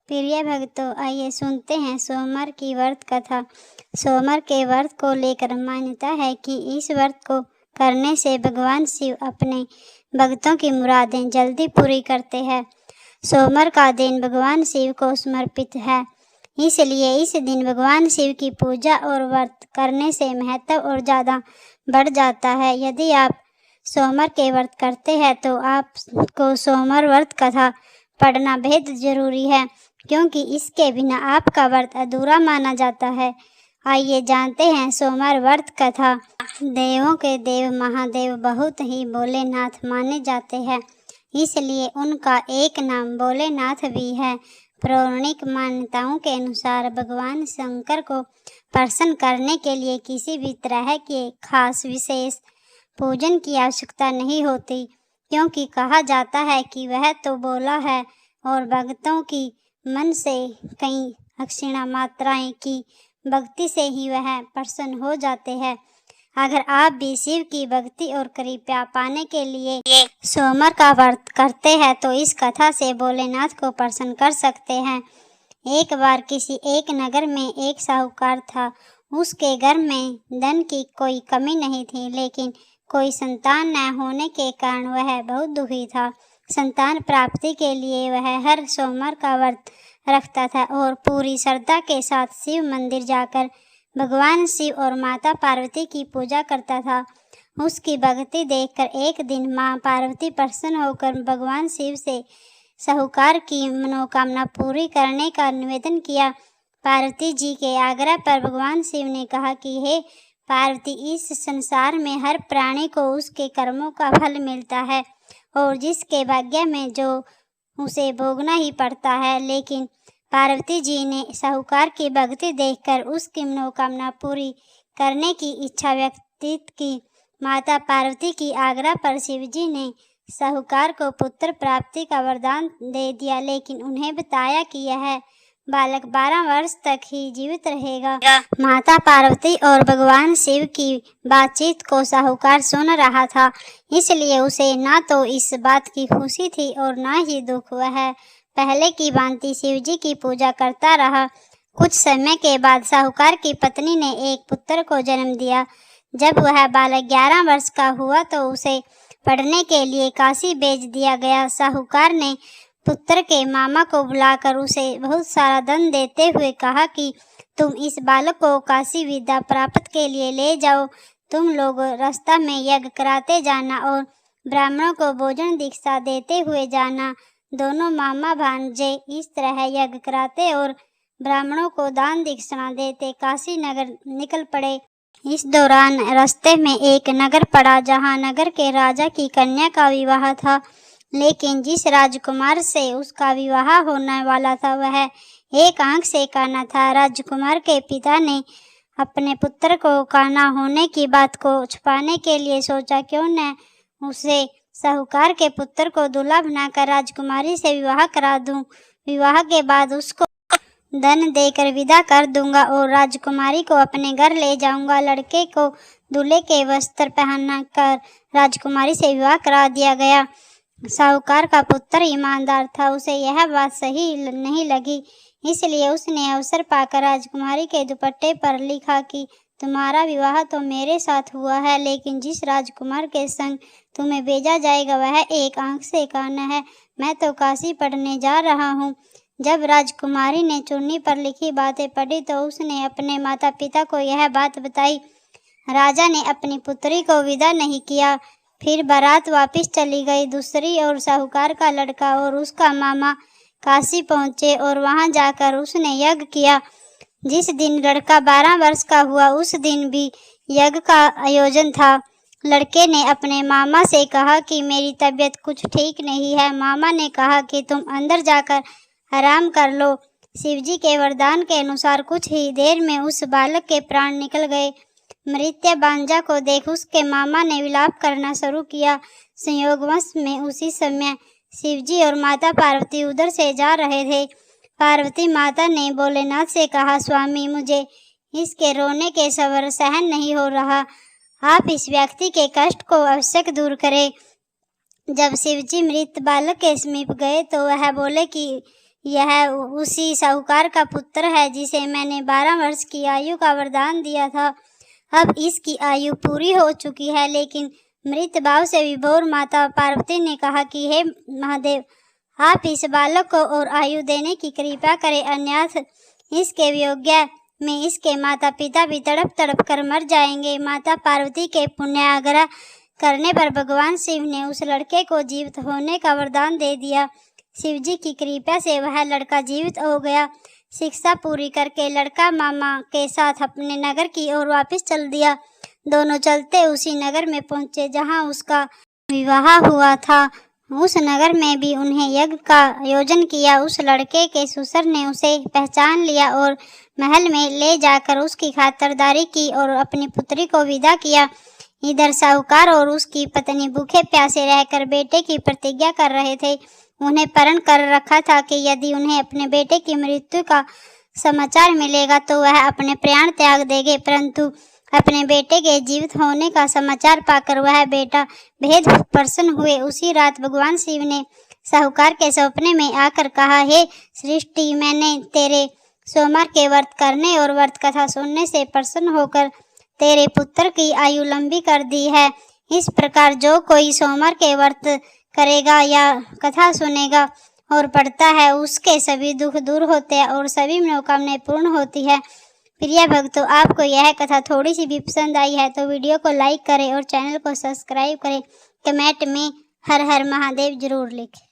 प्रिय भक्तों, आइए सुनते हैं सोमवार की व्रत कथा। सोमवार के व्रत को लेकर मान्यता है कि इस व्रत को करने से भगवान शिव अपने भक्तों की मुरादें जल्दी पूरी करते हैं। सोमवार का दिन भगवान शिव को समर्पित है, इसलिए इस दिन भगवान शिव की पूजा और व्रत करने से महत्व और ज़्यादा बढ़ जाता है। यदि आप सोमवार के व्रत करते हैं तो आपको सोमवार व्रत कथा पढ़ना बेहद जरूरी है, क्योंकि इसके बिना आपका व्रत अधूरा माना जाता है। आइए जानते हैं सोमवार व्रत कथा। देवों के देव महादेव बहुत ही भोलेनाथ माने जाते हैं, इसलिए उनका एक नाम भोलेनाथ भी है। पौराणिक मान्यताओं के अनुसार भगवान शंकर को प्रसन्न करने के लिए किसी भी तरह के खास विशेष पूजन की आवश्यकता नहीं होती, क्योंकि कहा जाता है कि वह तो भोला है और भक्तों की मन से कई अक्षिणा मात्राएं की भक्ति से ही वह प्रसन्न हो जाते हैं। अगर आप भी शिव की भक्ति और कृपा पाने के लिए सोमवार का व्रत करते हैं तो इस कथा से भोलेनाथ को प्रसन्न कर सकते हैं। एक बार किसी एक नगर में एक साहूकार था। उसके घर में धन की कोई कमी नहीं थी, लेकिन कोई संतान न होने के कारण वह बहुत दुखी था। संतान प्राप्ति के लिए वह हर सोमवार का व्रत रखता था और पूरी श्रद्धा के साथ शिव मंदिर जाकर भगवान शिव और माता पार्वती की पूजा करता था। उसकी भक्ति देखकर एक दिन मां पार्वती प्रसन्न होकर भगवान शिव से साहूकार की मनोकामना पूरी करने का निवेदन किया। पार्वती जी के आग्रह पर भगवान शिव ने कहा कि हे पार्वती, इस संसार में हर प्राणी को उसके कर्मों का फल मिलता है और जिसके भाग्य में जो उसे भोगना ही पड़ता है। लेकिन पार्वती जी ने साहूकार की भक्ति देखकर उसकी मनोकामना पूरी करने की इच्छा व्यक्त की। माता पार्वती की आग्रह पर शिवजी ने साहूकार को पुत्र प्राप्ति का वरदान दे दिया, लेकिन उन्हें बताया कि यह बालक 12 वर्ष तक ही जीवित रहेगा। माता पार्वती और भगवान शिव की बातचीत को साहूकार सुन रहा था, इसलिए उसे ना तो इस बात की खुशी थी और ना ही दुख। वह पहले की भांति शिवजी की पूजा करता रहा। कुछ समय के बाद साहूकार की पत्नी ने एक पुत्र को जन्म दिया। जब वह बालक 11 वर्ष का हुआ तो उसे पढ़ने के लिए काशी भेज दिया गया। साहूकार ने पुत्र के मामा को बुलाकर उसे बहुत सारा धन देते हुए कहा कि तुम इस बालक को काशी विद्या प्राप्त के लिए ले जाओ। तुम लोग रास्ता में यज्ञ कराते जाना और ब्राह्मणों को भोजन दीक्षा देते हुए जाना। दोनों मामा भांजे इस तरह यज्ञ कराते और ब्राह्मणों को दान दक्षिणा देते काशी नगर निकल पड़े। इस दौरान रास्ते में एक नगर पड़ा, जहां नगर के राजा की कन्या का विवाह था। लेकिन जिस राजकुमार से उसका विवाह होने वाला था वह एक आंख से काना था। राजकुमार के पिता ने अपने पुत्र को काना होने की बात को छुपाने के लिए सोचा, क्यों न उसे साहूकार के पुत्र को दूल्हा बनाकर राजकुमारी से विवाह करा दूं। विवाह के बाद उसको धन देकर विदा कर दूंगा और राजकुमारी को अपने घर ले जाऊंगा। लड़के को दूल्हे के वस्त्र पहनाकर राजकुमारी से विवाह करा दिया गया। साहूकार का पुत्र ईमानदार था, उसे यह बात सही नहीं लगी, इसलिए उसने अवसर पाकर राजकुमारी के दुपट्टे पर लिखा कि तुम्हारा विवाह तो मेरे साथ हुआ है, लेकिन जिस राजकुमार के संग तुम्हें भेजा जाएगा वह एक आंख से काना है। मैं तो काशी पढ़ने जा रहा हूँ। जब राजकुमारी ने चुन्नी पर लिखी बातें पढ़ी तो उसने अपने माता पिता को यह बात बताई। राजा ने अपनी पुत्री को विदा नहीं किया। फिर बारात वापस चली गई। दूसरी ओर साहूकार का लड़का और उसका मामा काशी पहुंचे और वहां जाकर उसने यज्ञ किया। जिस दिन लड़का 12 वर्ष का हुआ उस दिन भी यज्ञ का आयोजन था। लड़के ने अपने मामा से कहा कि मेरी तबीयत कुछ ठीक नहीं है। मामा ने कहा कि तुम अंदर जाकर आराम कर लो। शिवजी के वरदान के अनुसार कुछ ही देर में उस बालक के प्राण निकल गए। मृत्य बांजा को देख उसके मामा ने विलाप करना शुरू किया। संयोगवश में उसी समय शिवजी और माता पार्वती उधर से जा रहे थे। पार्वती माता ने भोलेनाथ से कहा, स्वामी, मुझे इसके रोने के स्वर सहन नहीं हो रहा। आप इस व्यक्ति के कष्ट को अवश्य दूर करें। जब शिवजी मृत बालक के समीप गए तो वह बोले कि यह उसी साहूकार का पुत्र है जिसे मैंने 12 वर्ष की आयु का वरदान दिया था। अब इसकी आयु पूरी हो चुकी है, लेकिन मृत भाव से विभोर माता पार्वती ने कहा कि हे महादेव, आप इस बालक को और आयु देने की कृपा करें, अन्यथा इसके वियोग्य में इसके माता पिता भी तड़प तड़प कर मर जाएंगे। माता पार्वती के पुण्याग्रह करने पर भगवान शिव ने उस लड़के को जीवित होने का वरदान दे दिया। शिव जी की कृपा से वह लड़का जीवित हो गया। शिक्षा पूरी करके लड़का मामा के साथ अपने नगर की ओर वापस चल दिया। दोनों चलते उसी नगर में पहुंचे जहां उसका विवाह हुआ था। उस नगर में भी उन्हें यज्ञ का आयोजन किया। उस लड़के के ससुर ने उसे पहचान लिया और महल में ले जाकर उसकी खातिरदारी की और अपनी पुत्री को विदा किया। इधर साहूकार और उसकी पत्नी भूखे प्यासे रहकर बेटे की प्रतिज्ञा कर रहे थे। उन्हें प्रण कर रखा था कि यदि उन्हें अपने बेटे की मृत्यु का समाचार मिलेगा तो वह अपने प्राण त्याग देंगे, परंतु अपने बेटे के जीवित होने का समाचार पाकर वह बेटा बेहद प्रसन्न हुए। उसी रात भगवान शिव ने साहूकार के सपने में आकर कहा, हे सृष्टि, मैंने तेरे सोमवार के व्रत करने और व्रत कथा सुनने से प्रसन्न होकर तेरे पुत्र की आयु लंबी कर दी है। इस प्रकार जो कोई सोमवार के व्रत करेगा या कथा सुनेगा और पढ़ता है, उसके सभी दुख दूर होते हैं और सभी मनोकामनाएं पूर्ण होती है। प्रिय भक्तों, आपको यह कथा थोड़ी सी भी पसंद आई है तो वीडियो को लाइक करें और चैनल को सब्सक्राइब करें। कमेंट में हर हर महादेव जरूर लिखें।